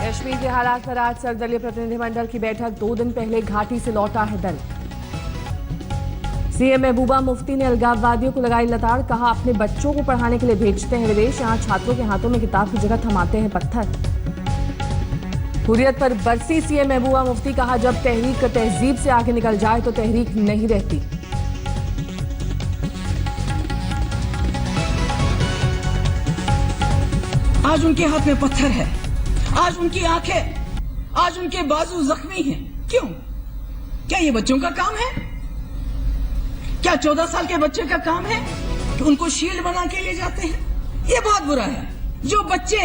कश्मीर के हालात पर आज सर्वदलीय प्रतिनिधिमंडल की बैठक। 2 दिन पहले घाटी से लौटा है दल। सीएम महबूबा मुफ्ती ने अलगाववादियों को लगाई लताड़। कहा, अपने बच्चों को पढ़ाने के लिए भेजते हैं विदेश, यहां छात्रों के हाथों में किताब की जगह थमाते हैं पत्थर। हुर्रियत पर बरसी सीएम महबूबा मुफ्ती। कहा, जब तहरीक तहजीब से आगे निकल जाए तो तहरीक नहीं रहती। आज उनके हाथ में पत्थर है, आज उनकी आंखें, आज उनके बाजू जख्मी हैं। क्यों? क्या ये बच्चों का काम है? क्या 14 साल के बच्चे का काम है कि उनको शील्ड बना के ले जाते हैं? ये बहुत बुरा है। जो बच्चे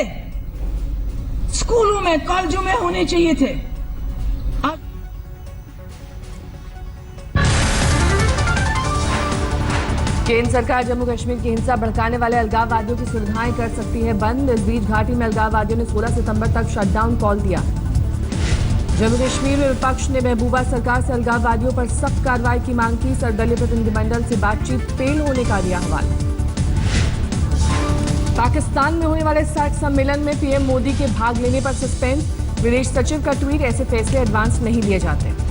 स्कूलों में, कॉलेजों में होने चाहिए थे, केंद्र सरकार जम्मू कश्मीर की हिंसा भड़काने वाले अलगाववादियों की सुविधाएं कर सकती है बंद। इस बीच घाटी में अलगाववादियों ने 16 सितंबर तक शटडाउन कॉल दिया। जम्मू कश्मीर में विपक्ष ने महबूबा सरकार से अलगाववादियों पर सख्त कार्रवाई की मांग की। सर्वदलीय प्रतिनिधिमंडल से बातचीत फेल होने का दिया हवाला। पाकिस्तान में होने वाले SAARC सम्मेलन में पीएम मोदी के भाग लेने पर सस्पेंस। विदेश सचिव का ट्वीट, ऐसे फैसले एडवांस नहीं लिए जाते।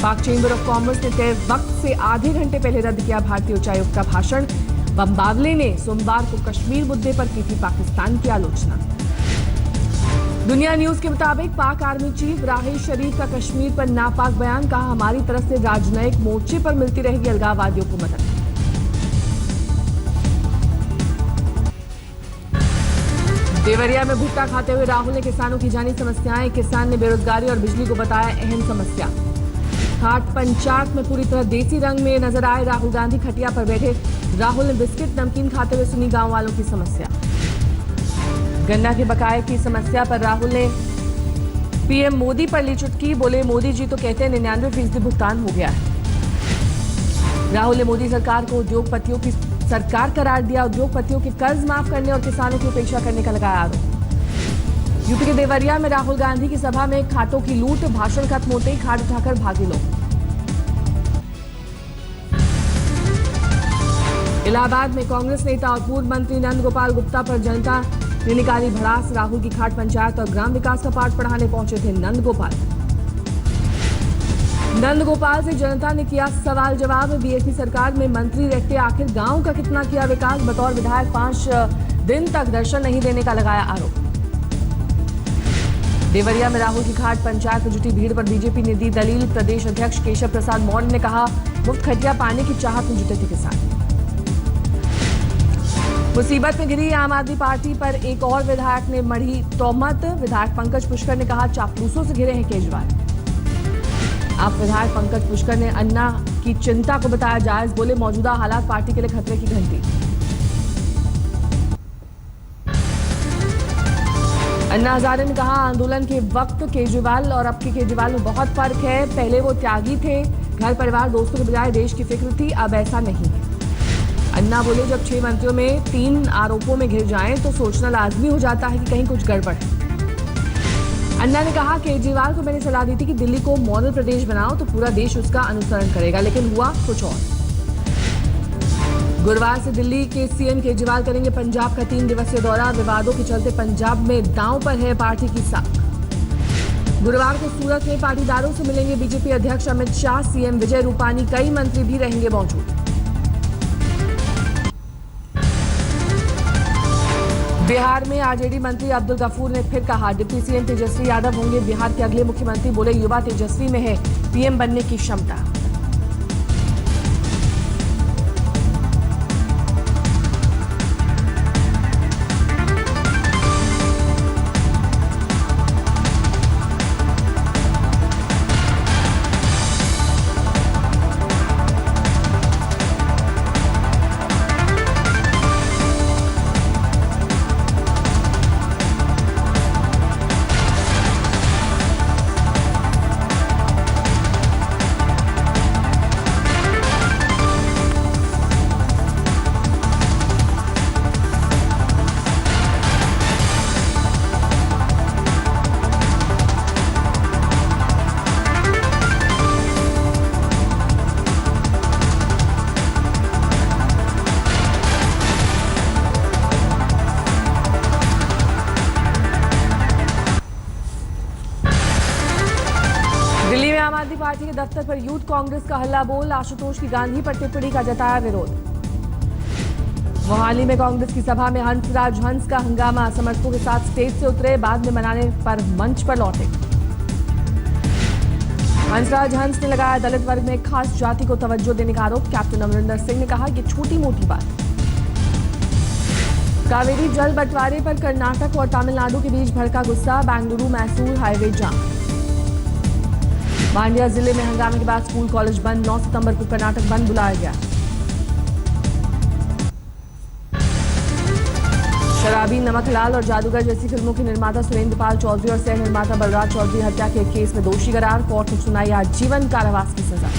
पाक चेंबर ऑफ कॉमर्स ने तय वक्त से आधे घंटे पहले रद्द किया भारतीय उच्चायुक्त का भाषण। बम्बावले ने सोमवार को कश्मीर मुद्दे पर की थी पाकिस्तान की आलोचना। दुनिया न्यूज के मुताबिक पाक आर्मी चीफ राहिल शरीफ का कश्मीर पर नापाक बयान। कहा, हमारी तरफ से राजनयिक मोर्चे पर मिलती रहेगी अलगाववादियों को मदद। देवरिया में भुट्टा खाते हुए राहुल ने किसानों की जानी समस्याएं। किसान ने बेरोजगारी और बिजली को बताया अहम समस्या। घाट पंचायत में पूरी तरह देसी रंग में नजर आए राहुल गांधी। खटिया पर बैठे राहुल ने बिस्किट नमकीन खाते हुए सुनी गांव वालों की समस्या। गन्ना के बकाये की समस्या पर राहुल ने पीएम मोदी पर ली चुटकी। बोले, मोदी जी तो कहते हैं 99% भुगतान हो गया है। राहुल ने मोदी सरकार को उद्योगपतियों की सरकार करार दिया। उद्योगपतियों के कर्ज माफ करने और किसानों की उपेक्षा करने का लगाया आरोप। यूपी के देवरिया में राहुल गांधी की सभा में खाटों की लूट। भाषण खत्म होते ही खाट उठाकर भागे लोग। इलाहाबाद में कांग्रेस नेता और पूर्व मंत्री नंद गोपाल गुप्ता पर जनता ने निकाली भड़ास। राहुल की खाट पंचायत और ग्राम विकास का पाठ पढ़ाने पहुंचे थे नंद गोपाल। नंद गोपाल से जनता ने किया सवाल जवाब। बीएसपी सरकार में मंत्री रहते आखिर गांव का कितना किया विकास? बतौर विधायक 5 दिन तक दर्शन नहीं देने का लगाया आरोप। देवरिया में राहुल की घाट पंचायत में जुटी भीड़ पर बीजेपी ने दी दलील। प्रदेश अध्यक्ष केशव प्रसाद मौर्य ने कहा, मुफ्त खटिया पाने की चाहत में जुटे थे किसान। मुसीबत में घिरी आम आदमी पार्टी पर एक और विधायक ने मढ़ी तोहमत। विधायक पंकज पुष्कर ने कहा, चापलूसों से घिरे हैं केजरीवाल। आप विधायक पंकज पुष्कर ने अन्ना की चिंता को बताया जायज। बोले, मौजूदा हालात पार्टी के लिए खतरे की घंटी। अन्ना हजारे ने कहा, आंदोलन के वक्त केजरीवाल और अब के केजरीवाल में बहुत फर्क है। पहले वो त्यागी थे, घर परिवार दोस्तों के बजाय देश की फिक्र थी, अब ऐसा नहीं है। अन्ना बोले, जब 6 मंत्रियों में 3 आरोपों में घिर जाएं तो सोचना लाजमी हो जाता है कि कहीं कुछ गड़बड़ है। अन्ना ने कहा, केजरीवाल को मैंने सलाह दी थी कि दिल्ली को मॉडल प्रदेश बनाओ तो पूरा देश उसका अनुसरण करेगा, लेकिन हुआ कुछ और। गुरुवार से दिल्ली के सीएम केजरीवाल करेंगे पंजाब का 3 दिवसीय दौरा। विवादों के चलते पंजाब में दांव पर है पार्टी की साख। गुरुवार को सूरत में पाटीदारों से मिलेंगे बीजेपी अध्यक्ष अमित शाह। सीएम विजय रूपानी, कई मंत्री भी रहेंगे मौजूद। बिहार में आरजेडी मंत्री अब्दुल गफूर ने फिर कहा, डिप्टी सीएम तेजस्वी यादव होंगे बिहार के अगले मुख्यमंत्री। बोले, युवा तेजस्वी में है पीएम बनने की क्षमता। पार्टी के दफ्तर पर यूथ कांग्रेस का हल्ला बोल, आशुतोष की गांधी पर टिप्पणी का जताया विरोध। मोहाली में कांग्रेस की सभा में हंसराज हंस का हंगामा, समर्थकों के साथ स्टेज से उतरे, बाद में मनाने पर मंच पर लौटे। हंसराज हंस ने लगाया दलित वर्ग में खास जाति को तवज्जो देने का आरोप। कैप्टन अमरिंदर सिंह ने कहा कि छोटी मोटी बात। कावेरी जल बंटवारे पर कर्नाटक और तमिलनाडु के बीच भड़का गुस्सा, बेंगलुरु मैसूर हाईवे जाम। मांड्या जिले में हंगामे के बाद स्कूल कॉलेज बंद, 9 सितंबर को कर्नाटक बंद बुलाया गया। शराबी, नमकलाल और जादूगर जैसी फिल्मों के निर्माता सुरेंद्र पाल चौधरी और सह निर्माता बलराज चौधरी हत्या के केस में दोषी करार, कोर्ट ने सुनाई आजीवन कारावास की सजा।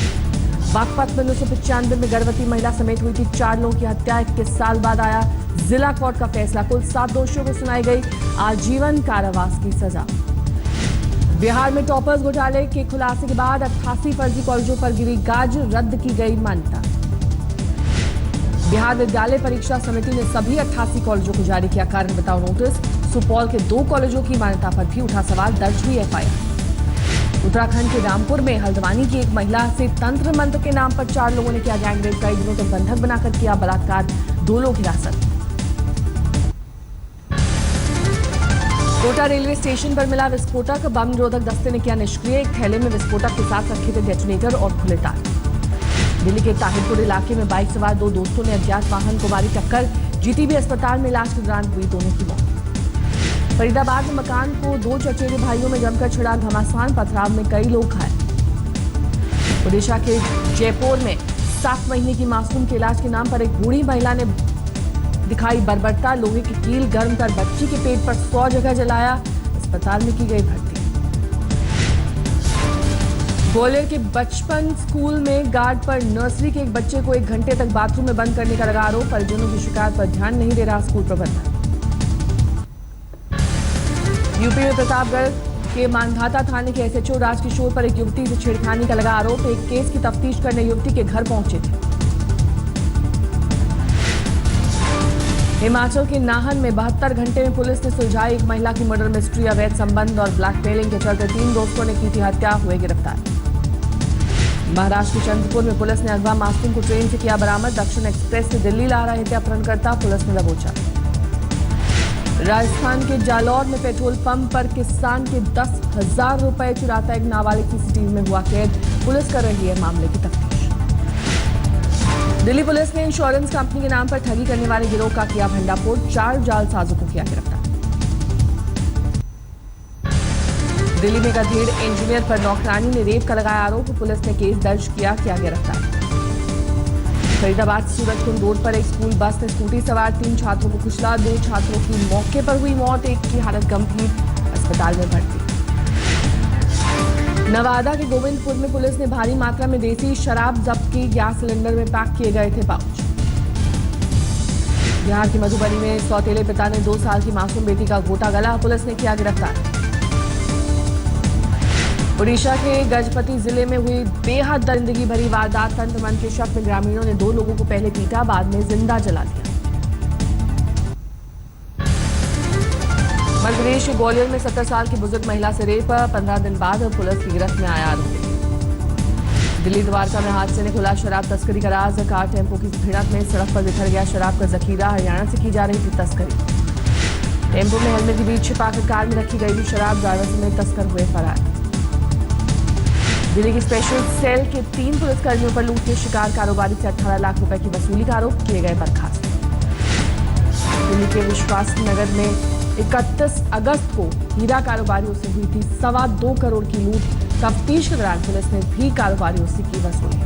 बागपत में 1995 में गर्भवती महिला समेत हुई थी 4 लोगों की हत्या, 21 साल बाद आया जिला कोर्ट का फैसला। कुल 7 दोषियों को सुनाई गई आजीवन कारावास की सजा। बिहार में टॉपर्स घोटाले के खुलासे के बाद 88 फर्जी कॉलेजों पर गिरी गाज, रद्द की गई मान्यता। बिहार विद्यालय परीक्षा समिति ने सभी 88 कॉलेजों को जारी किया कारण बताओ नोटिस। सुपौल के 2 कॉलेजों की मान्यता पर भी उठा सवाल, दर्ज हुई एफआईआर। उत्तराखंड के रामपुर में हल्द्वानी की एक महिला से तंत्र मंत्र के नाम पर 4 लोगों ने किया गैंगरेप, कई दिनों तक बंधक बनाकर किया बलात्कार, 2 लोग हिरासत। कोटा रेलवे स्टेशन पर मिला विस्फोटक, बम निरोधक दस्ते ने किया निष्क्रिय, एक थैले में विस्फोटक के साथ रखे थे डेटोनेटर और खुले तार। दिल्ली के ताहिरपुर इलाके में बाइक सवार 2 दोस्तों ने अज्ञात वाहन को मारी टक्कर, जीटीबी अस्पताल में इलाज के दौरान हुई दोनों की मौत। फरीदाबाद में मकान को 2 चचेरे भाइयों में जमकर छिड़ा घमासान, पथराव में कई लोग घायल। ओडिशा के जयपुर में 7 महीने की मासूम के इलाज के नाम पर एक बूढ़ी महिला ने दिखाई बर्बरता, लोहे की कील गर्म कर बच्ची के पेट पर 100 जगह जलाया, अस्पताल में की गई भर्ती। ग्वालियर के बचपन स्कूल में गार्ड पर नर्सरी के एक बच्चे को 1 घंटे तक बाथरूम में बंद करने का लगा आरोप, परिजनों की शिकायत पर ध्यान नहीं दे रहा स्कूल प्रबंधन। यूपी में प्रतापगढ़ के मानधाता थाने के एसएचओ राजकिशोर पर एक युवती से छेड़खानी का लगा आरोप, एक केस की तफ्तीश करने युवती के घर पहुंचे थे। हिमाचल के नाहन में 72 घंटे में पुलिस ने सुलझाई एक महिला की मर्डर मिस्ट्री, अवैध संबंध और ब्लैकमेलिंग के चलते 3 दोस्तों ने की थी हत्या, हुए गिरफ्तार। महाराष्ट्र के चंद्रपुर में पुलिस ने अगवा मासूम को ट्रेन से किया बरामद, दक्षिण एक्सप्रेस से दिल्ली ला रहे थे अपहरणकर्ता, पुलिस ने दबोचा। राजस्थान के जालौर में पेट्रोल पंप पर किसान के 10,000 रुपए चुराता एक नाबालिग सीसीटीवी में हुआ कैद, पुलिस कर रही है मामले की तफ्तीश। दिल्ली पुलिस ने इंश्योरेंस कंपनी के नाम पर ठगी करने वाले गिरोह का किया भंडाफोड़, 4 जालसाजों को किया गिरफ्तार। दिल्ली में गधेड़ इंजीनियर पर नौकरानी ने रेप का लगाया आरोप, पुलिस ने केस दर्ज किया गिरफ्तार। फरीदाबाद से सूरजकुंड रोड पर एक स्कूल बस ने स्कूटी सवार 3 छात्रों को कुचला, 2 छात्रों की मौके पर हुई मौत, एक की हालत गंभीर, अस्पताल में भर्ती। नवादा के गोविंदपुर में पुलिस ने भारी मात्रा में देसी शराब जब्त की, गैस सिलेंडर में पैक किए गए थे पाउच। बिहार की मधुबनी में सौतेले पिता ने 2 साल की मासूम बेटी का घोटा गला, पुलिस ने किया गिरफ्तार। ओडिशा के गजपति जिले में हुई बेहद दरिंदगी भरी वारदात, तंत्र मंत्र के शक में ग्रामीणों ने 2 लोगों को पहले पीटा, बाद में जिंदा जला दिया। मध्य प्रदेश के ग्वालियर में 70 साल की बुजुर्ग महिला से रेप, 15 दिन बाद पुलिस की गिरफ्त में आया आरोपी। दिल्ली द्वारका में हादसे ने खुला शराब तस्करी का राज, कार टेम्पो की भिड़ंत में सड़क पर बिखर गया शराब का जखीरा, हरियाणा से की जा रही थी तस्करी। टेम्पो में हेलमेट के बीच छिपाकर कार में रखी गई थी शराब, ड्राइवर समेत तस्कर हुए फरार। दिल्ली की स्पेशल सेल के 3 पुलिसकर्मियों पर लूट के शिकार कारोबारी से 18 लाख रुपए की वसूली का आरोप, किए गए बर्खास्त। दिल्ली के विश्वास नगर में 31 अगस्त को हीरा कारोबारियों से हुई थी 2.25 करोड़ की लूट, तफ्तीश के दौरान पुलिस ने भी कारोबारियों से की वसूली।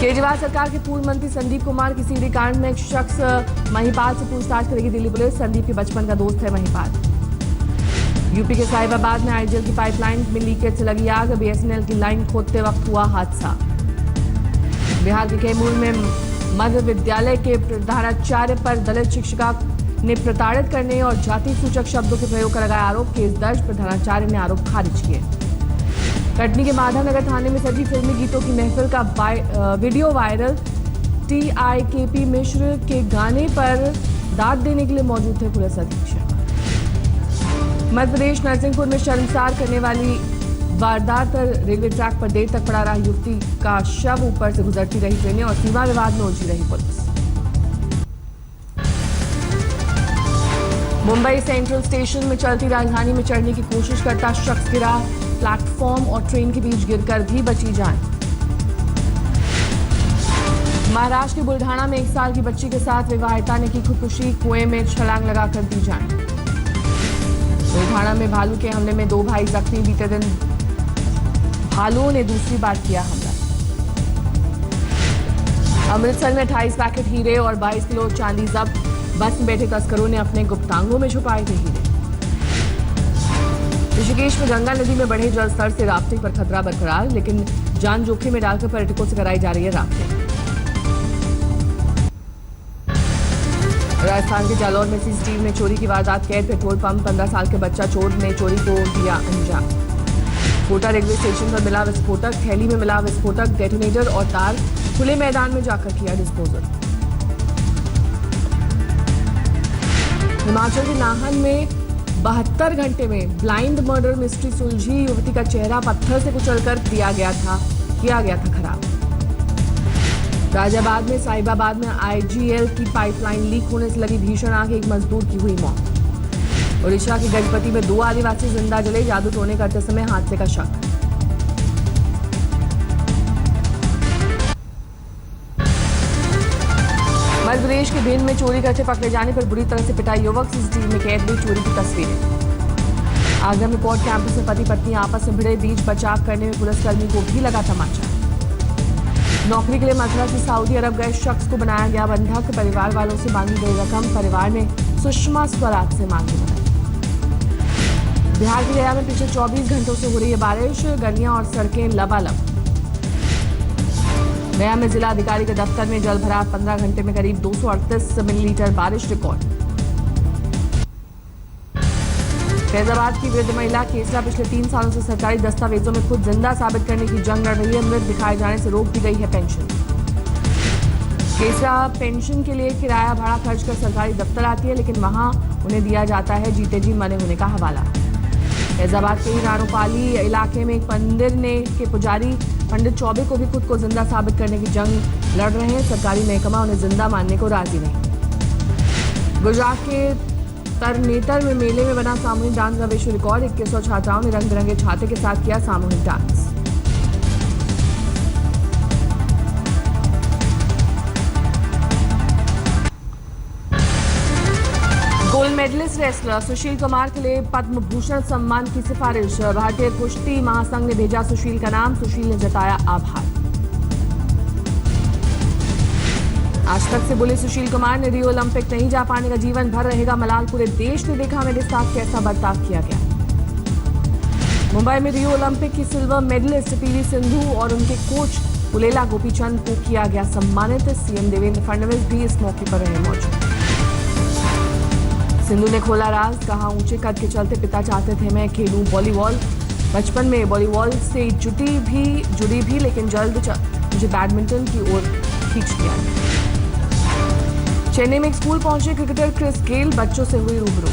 केजरीवाल सरकार के पूर्व मंत्री संदीप कुमार की सीडी कांड में एक शख्स महिपाल से पूछताछ करेगी दिल्ली पुलिस, संदीप के बचपन का दोस्त है महिपाल। यूपी के साहिबाबाद में आईजीएल की पाइपलाइन में लीकेज से लगी आग, बीएसएनएल की लाइन खोदते वक्त हुआ हादसा। बिहार के कैमूर में मध्य विद्यालय के प्रधानाचार्य पर दलित शिक्षिका ने प्रताड़ित करने और जाति सूचक शब्दों के प्रयोग का लगाया आरोप, केस दर्ज, प्रधानाचार्य ने आरोप खारिज किए। कटनी के माधवनगर थाने में सजी फिल्मी गीतों की महफिल का वीडियो वायरल, TIKP मिश्र के गाने पर दाद देने के लिए मौजूद थे पुलिस अधीक्षक। मध्य प्रदेश नरसिंहपुर में शर्मसार करने वाली वारदात पर रेलवे ट्रैक पर देर तक पड़ा रहा युवती का शव, ऊपर से गुजरती रही ट्रेनें और सीमा विवाद में उलझी रही पुलिस। मुंबई सेंट्रल स्टेशन में चलती राजधानी में चढ़ने की कोशिश करता शख्स गिरा, प्लेटफॉर्म और ट्रेन के बीच गिरकर भी बची जान। महाराष्ट्र के बुल्ढाना में 1 साल की बच्ची के साथ विवाहिता ने की खुदकुशी, कुएं में छलांग लगाकर दी जान। बुल्ढाना में भालू के हमले में 2 भाई जख्मी, बीते दिन भालुओं ने दूसरी बार किया हमला। अमृतसर में 28 पैकेट हीरे और 22 किलो चांदी जब्त, बस में बैठे तस्करों ने अपने गुप्तांगों में छुपाए थे हीरे। ऋषिकेश में गंगा नदी में बढ़े जल स्तर से राफ्टिंग पर खतरा बरकरार, लेकिन जान जोखिम में डालकर पर्यटकों से कराई जा रही है राफ्टिंग। राजस्थान के जालौर में सीसीटीवी में चोरी की वारदात कैद, पेट्रोल पंप, 15 साल के बच्चा चोर ने चोरी को दिया अंजाम। कोटा रेलवे स्टेशन पर मिला विस्फोटक, थैली में मिला विस्फोटक, डेटोनेटर और तार, खुले मैदान में जाकर किया डिस्पोजल। हिमाचल के नाहन में 72 घंटे में ब्लाइंड मर्डर मिस्ट्री सुलझी, युवती का चेहरा पत्थर से कुचलकर किया गया था खराब। गाजियाबाद में साहिबाबाद में आईजीएल की पाइपलाइन लीक होने से लगी भीषण आग, 1 मजदूर की हुई मौत। ओडिशा के गजपति में 2 आदिवासी जिंदा जले, जादू टोने करते समय हादसे का शक। मध्य प्रदेश के भिंड में चोरी करते पकड़े जाने पर बुरी तरह से पिटा युवक, सीसीटीवी में कैद हुई चोरी की तस्वीरें। आगरा में कोर्ट कैंपस में पति पत्नी आपस में भिड़े, बीच बचाव करने में पुलिसकर्मी को भी लगा तमाचा। नौकरी के लिए मथुरा से सऊदी अरब गए शख्स को बनाया गया बंधक, परिवार वालों से मांगी गई रकम, परिवार ने सुषमा स्वराज से मांगी मदद। बिहार के गया में पिछले 24 घंटों से हो रही है बारिश, गलियां और सड़कें लबालब। गया में जिला अधिकारी के दफ्तर में जल भराव, 15 घंटे में करीब 238 मिलीलीटर बारिश रिकॉर्ड। फैजाबाद की वृद्ध महिला केसरा पिछले 3 सालों से सरकारी दस्तावेजों में खुद जिंदा साबित करने की जंग लड़ रही है, मृत दिखाए जाने से रोक दी गई है पेंशन। केसरा पेंशन के लिए किराया भाड़ा खर्च कर सरकारी दफ्तर आती है, लेकिन वहां उन्हें दिया जाता है जीते जी मरे होने का हवाला। फैजाबाद के ही रानोपाली इलाके में एक मंदिर के पुजारी पंडित चौबे को भी खुद को जिंदा साबित करने की जंग लड़ रहे हैं, सरकारी महकमा उन्हें जिंदा मानने को राजी नहीं। गुजरात के तरनेतर में मेले में बना सामूहिक डांस का विश्व रिकॉर्ड, 2100 छात्राओं ने रंग बिरंगे छाते के साथ किया सामूहिक dance. Gold medallist wrestler Sushil Kumar के लिए पद्म भूषण सम्मान की सिफारिश, भारतीय कुश्ती महासंघ ने भेजा सुशील का नाम, सुशील ने जताया आभार। आज तक से बोले सुशील कुमार ने रियो ओलंपिक नहीं जा पाने का जीवन भर रहेगा मलाल, पूरे देश ने देखा मेरे साथ कैसा बर्ताव किया गया। मुंबई में रियो ओलंपिक की सिल्वर मेडलिस्ट पीवी सिंधु और उनके कोच पुलेला गोपीचंद को किया गया सम्मानित, सीएम देवेंद्र फडणवीस भी इस मौके पर रहे मौजूद। सिंधु ने खोला राज, कहा ऊंचे कद के चलते पिता चाहते थे मैं खेलूं वॉलीबॉल, बचपन में वॉलीबॉल से जुड़ी भी लेकिन जल्द मुझे बैडमिंटन की ओर खींच लिया। चेन्नई में एक स्कूल पहुंचे क्रिकेटर क्रिस गेल, बच्चों से हुई रूबरू।